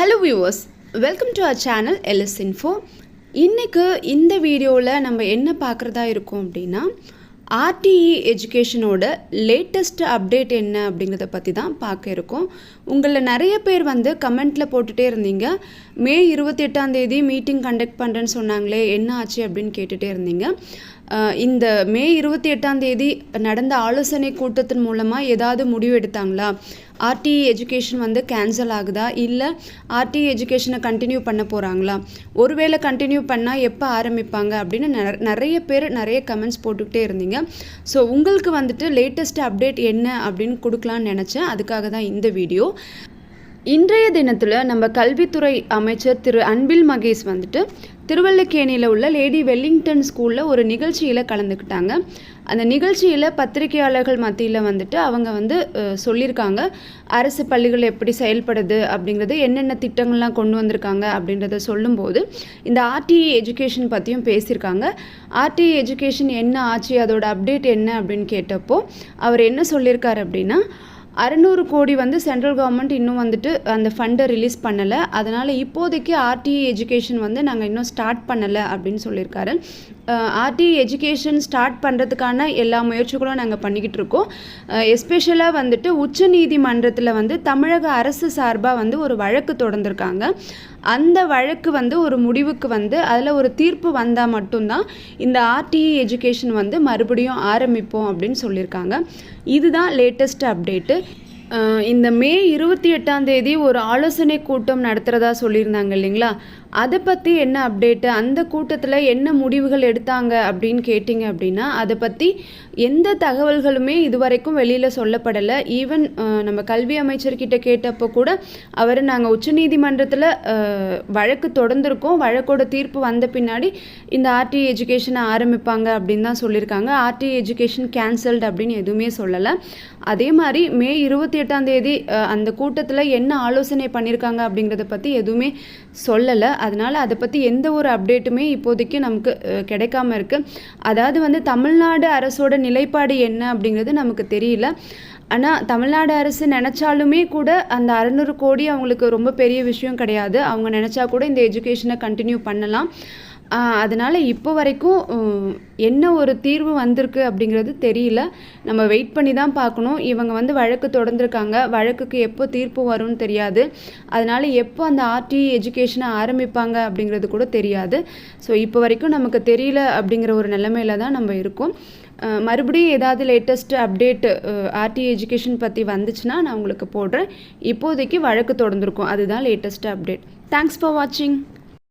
Hello viewers, welcome to our channel LS Info. இன்றைக்கு இந்த வீடியோவில் நம்ம என்ன பார்க்குறதா இருக்கோம் அப்படின்னா, RTE எஜுகேஷனோட லேட்டஸ்ட் அப்டேட் என்ன அப்படிங்கிறத பற்றி தான் பார்க்க இருக்கோம். உங்களில் நிறைய பேர் கமெண்ட்டில் போட்டுகிட்டே இருந்தீங்க, மே 28 மீட்டிங் கண்டக்ட் பண்ணுறேன்னு சொன்னாங்களே, என்ன ஆச்சு அப்படின்னு கேட்டுகிட்டே இருந்தீங்க. இந்த மே 28 நடந்த ஆலோசனை கூட்டத்தின் மூலமாக ஏதாவது முடிவு எடுத்தாங்களா? RTE எஜுகேஷன் கேன்சல் ஆகுதா, இல்லை RTE எஜுகேஷனை கண்டினியூ பண்ண போகிறாங்களா, ஒருவேளை கண்டினியூ பண்ணால் எப்போ ஆரம்பிப்பாங்க அப்படின்னு நிறைய பேர் நிறைய கமெண்ட்ஸ் போட்டுக்கிட்டே இருந்தீங்க. ஸோ உங்களுக்கு லேட்டஸ்ட் அப்டேட் என்ன அப்படின்னு கொடுக்கலான்னு நினச்சேன். அதுக்காக தான் இந்த வீடியோ. இன்றைய தினத்தில் நம்ம கல்வித்துறை அமைச்சர் திரு அன்பில் மகேஷ் திருவல்லிக்கேணியில் உள்ள லேடி வெல்லிங்டன் ஸ்கூலில் ஒரு நிகழ்ச்சியில் கலந்துக்கிட்டாங்க. அந்த நிகழ்ச்சியில் பத்திரிகையாளர்கள் மத்தியில் அவங்க சொல்லியிருக்காங்க, அரசு பள்ளிகள் எப்படி செயல்படுது அப்படிங்கிறது, என்னென்ன திட்டங்கள்லாம் கொண்டு வந்திருக்காங்க அப்படின்றத சொல்லும்போது இந்த RTE எஜுகேஷன் பற்றியும் பேசியிருக்காங்க. RTE எஜுகேஷன் என்ன ஆச்சு, அதோட அப்டேட் என்ன அப்படின்னு கேட்டப்போ அவர் என்ன சொல்லியிருக்காரு அப்படின்னா, 600 கோடி சென்ட்ரல் கவர்மெண்ட் இன்னும் அந்த ஃபண்டை ரிலீஸ் பண்ணலை, அதனால் இப்போதைக்கு RTE எஜுகேஷன் நாங்கள் இன்னும் ஸ்டார்ட் பண்ணலை அப்படின்னு சொல்லியிருக்காரு. RTE எஜுகேஷன் ஸ்டார்ட் பண்ணுறதுக்கான எல்லா முயற்சிகளும் நாங்கள் பண்ணிக்கிட்டு இருக்கோம். எஸ்பெஷலாக உச்ச நீதிமன்றத்தில் தமிழக அரசு சார்பாக ஒரு வழக்கு தொடர்ந்துருக்காங்க. அந்த வழக்கு ஒரு முடிவுக்கு அதில் ஒரு தீர்ப்பு வந்தால் மட்டும்தான் இந்த RTE எஜுகேஷன் மறுபடியும் ஆரம்பிப்போம் அப்படின்னு சொல்லியிருக்காங்க. இதுதான் லேட்டஸ்ட் அப்டேட்டு. இந்த மே 28 ஒரு ஆலோசனை கூட்டம் நடத்துகிறதா சொல்லியிருந்தாங்க இல்லைங்களா, அதை பற்றி என்ன அப்டேட்டு, அந்த கூட்டத்தில் என்ன முடிவுகள் எடுத்தாங்க அப்படின்னு கேட்டிங்க அப்படின்னா, அதை பற்றி எந்த தகவல்களுமே இதுவரைக்கும் வெளியில் சொல்லப்படலை. ஈவன் நம்ம கல்வி அமைச்சர்கிட்ட கேட்டப்போ கூட அவர் நாங்கள் உச்சநீதிமன்றத்தில் வழக்கு தொடர்ந்துருக்கோம், வழக்கோட தீர்ப்பு வந்த பின்னாடி இந்த RTE எஜுகேஷனை ஆரம்பிப்பாங்க அப்படின்னு தான் சொல்லியிருக்காங்க. RTE எஜுகேஷன் கேன்சல்டு அப்படின்னு எதுவுமே சொல்லலை. அதே மாதிரி மே 28 அந்த கூட்டத்தில் என்ன ஆலோசனை பண்ணியிருக்காங்க அப்படிங்கிறத பற்றி எதுவுமே சொல்லலை. அதனால் அதை பற்றி எந்த ஒரு அப்டேட்டுமே இப்போதைக்கு நமக்கு கிடைக்காம இருக்குது. அதாவது தமிழ்நாடு அரசோட நிலைப்பாடு என்ன அப்படிங்கிறது நமக்கு தெரியல. ஆனால் தமிழ்நாடு அரசு நினச்சாலுமே கூட அந்த 600 கோடி அவங்களுக்கு ரொம்ப பெரிய விஷயம் கிடையாது. அவங்க நினச்சா கூட இந்த எஜுகேஷனை கண்டினியூ பண்ணலாம். அதனால் இப்போ வரைக்கும் என்ன ஒரு தீர்வு வந்திருக்கு அப்படிங்கிறது தெரியல. நம்ம வெயிட் பண்ணி தான் பார்க்கணும். இவங்க வழக்கு தொடர்ந்துருக்காங்க, வழக்குக்கு எப்போ தீர்ப்பு வரும்னு தெரியாது. அதனால் எப்போ அந்த RTE எஜுகேஷனை ஆரம்பிப்பாங்க அப்படிங்கிறது கூட தெரியாது. ஸோ இப்போ வரைக்கும் நமக்கு தெரியல அப்படிங்கிற ஒரு நிலைமையில தான் நம்ம இருக்கோம். மறுபடியும் ஏதாவது லேட்டஸ்ட் அப்டேட்டு RTE எஜுகேஷன் பற்றி வந்துச்சுன்னா நான் உங்களுக்கு போடுறேன். இப்போதைக்கு வழக்கு தொடர்ந்துருக்கும், அதுதான் லேட்டஸ்ட் அப்டேட். தேங்க்ஸ் ஃபார் வாட்சிங்.